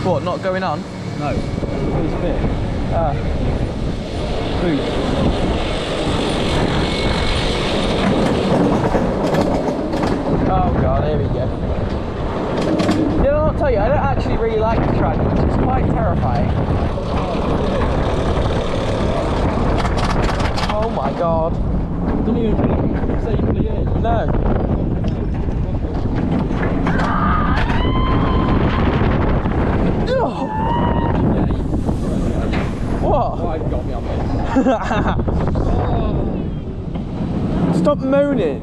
What, not going on? No. Please fit. Boost. Oh god, here we go. Did I not tell you, I don't actually really like the track, which is quite terrifying. Oh my god. Don't even feel like it's safely in. No. What? Oh, got me on this. Stop moaning.